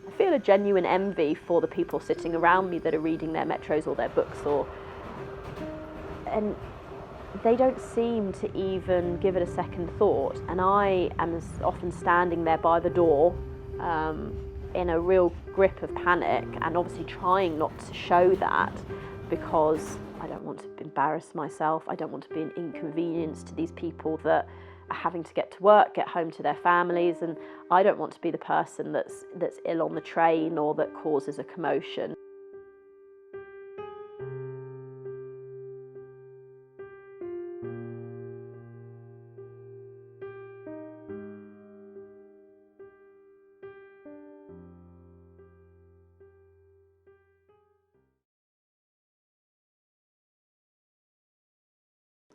I feel a genuine envy for the people sitting around me that are reading their metros or their books, and they don't seem to even give it a second thought. And I am often standing there by the door in a real grip of panic, and obviously trying not to show that, because I don't want to embarrass myself. I don't want to be an inconvenience to these people that are having to get to work, get home to their families, and I don't want to be the person that's ill on the train or that causes a commotion.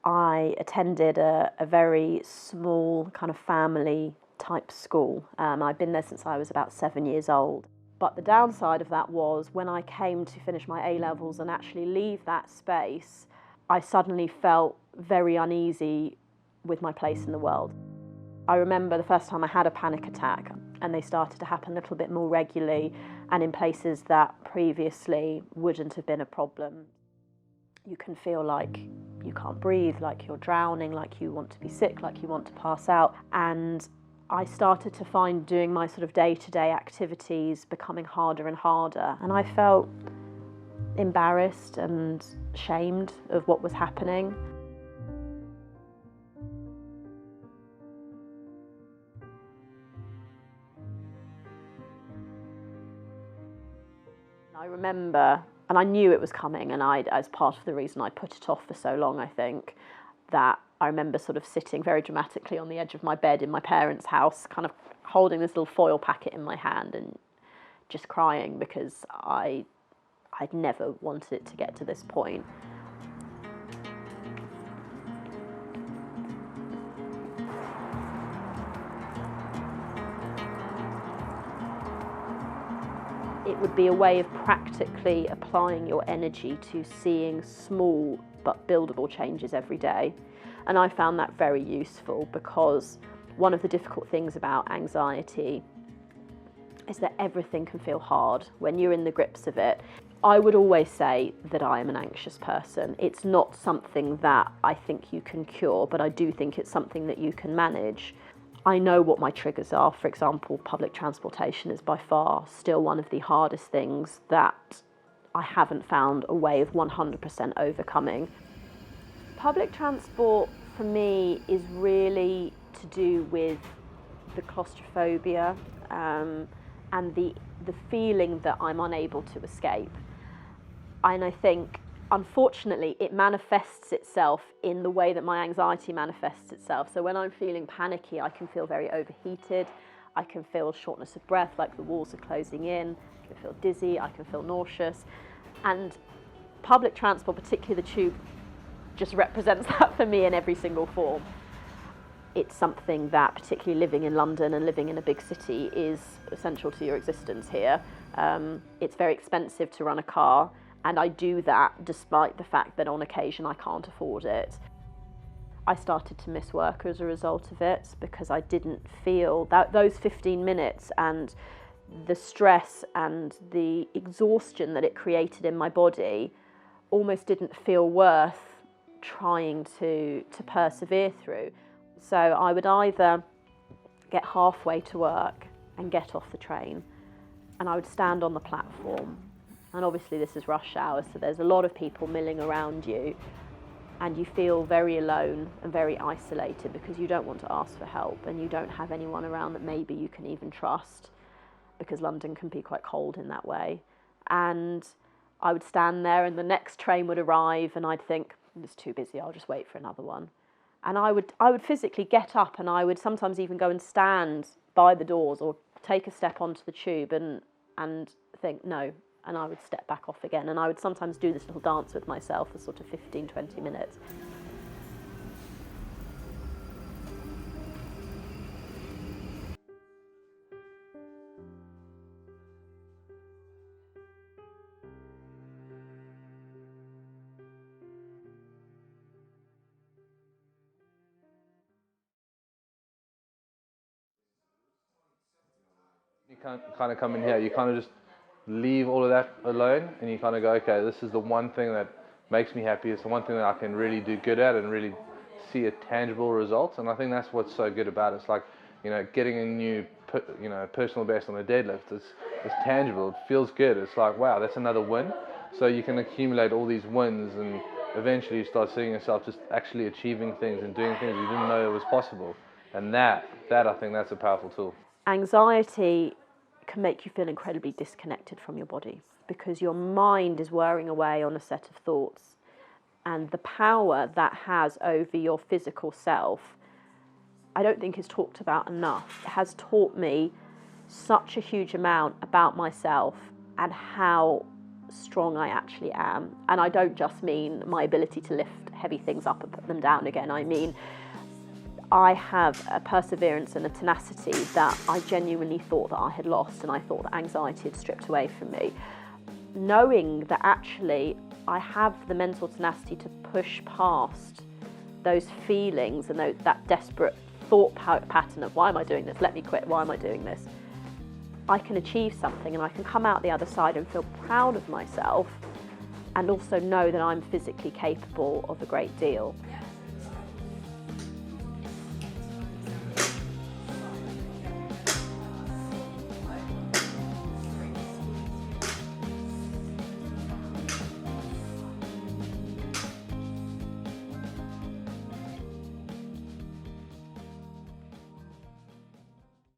I attended a very small kind of family type school. I'd been there since I was about 7 years old. But the downside of that was when I came to finish my A-levels and actually leave that space, I suddenly felt very uneasy with my place in the world. I remember the first time I had a panic attack, and they started to happen a little bit more regularly and in places that previously wouldn't have been a problem. You can feel like you can't breathe, like you're drowning, like you want to be sick, like you want to pass out. And I started to find doing my sort of day-to-day activities becoming harder and harder. And I felt embarrassed and ashamed of what was happening. I remember, and I knew it was coming, and as part of the reason I put it off for so long, I think, that I remember sort of sitting very dramatically on the edge of my bed in my parents' house, kind of holding this little foil packet in my hand and just crying, because I'd never wanted it to get to this point. It would be a way of practically applying your energy to seeing small but buildable changes every day. And I found that very useful, because one of the difficult things about anxiety is that everything can feel hard when you're in the grips of it. I would always say that I am an anxious person. It's not something that I think you can cure, but I do think it's something that you can manage. I know what my triggers are. For example, public transportation is by far still one of the hardest things that I haven't found a way of 100% overcoming. Public transport for me is really to do with the claustrophobia and the feeling that I'm unable to escape. And I think, unfortunately, it manifests itself in the way that my anxiety manifests itself. So when I'm feeling panicky, I can feel very overheated. I can feel shortness of breath, like the walls are closing in. I can feel dizzy. I can feel nauseous. And public transport, particularly the tube, just represents that for me in every single form. It's something that, particularly living in London and living in a big city, is essential to your existence here. It's very expensive to run a car, and I do that despite the fact that on occasion I can't afford it. I started to miss work as a result of it, because I didn't feel that those 15 minutes and the stress and the exhaustion that it created in my body almost didn't feel worth trying to persevere through. So I would either get halfway to work and get off the train, and I would stand on the platform. And obviously this is rush hour, so there's a lot of people milling around you, and you feel very alone and very isolated, because you don't want to ask for help and you don't have anyone around that maybe you can even trust, because London can be quite cold in that way. And I would stand there, and the next train would arrive, and I'd think, it's too busy, I'll just wait for another one. And I would physically get up, and I would sometimes even go and stand by the doors or take a step onto the tube and think, no, and I would step back off again. And I would sometimes do this little dance with myself for sort of 15, 20 minutes. kind of come in here, you kind of just leave all of that alone, and you kind of go, okay, this is the one thing that makes me happy. It's the one thing that I can really do good at and really see a tangible result. And I think that's what's so good about it. It's like, getting a new, personal best on a deadlift. It's tangible. It feels good. It's like, wow, that's another win. So you can accumulate all these wins, and eventually you start seeing yourself just actually achieving things and doing things you didn't know it was possible. And that I think that's a powerful tool. Anxiety can make you feel incredibly disconnected from your body because your mind is whirring away on a set of thoughts, and the power that has over your physical self, I don't think is talked about enough. It has taught me such a huge amount about myself and how strong I actually am. And I don't just mean my ability to lift heavy things up and put them down again. I mean, I have a perseverance and a tenacity that I genuinely thought that I had lost, and I thought that anxiety had stripped away from me. Knowing that actually I have the mental tenacity to push past those feelings and that desperate thought pattern of, why am I doing this? Let me quit. Why am I doing this? I can achieve something, and I can come out the other side and feel proud of myself, and also know that I'm physically capable of a great deal.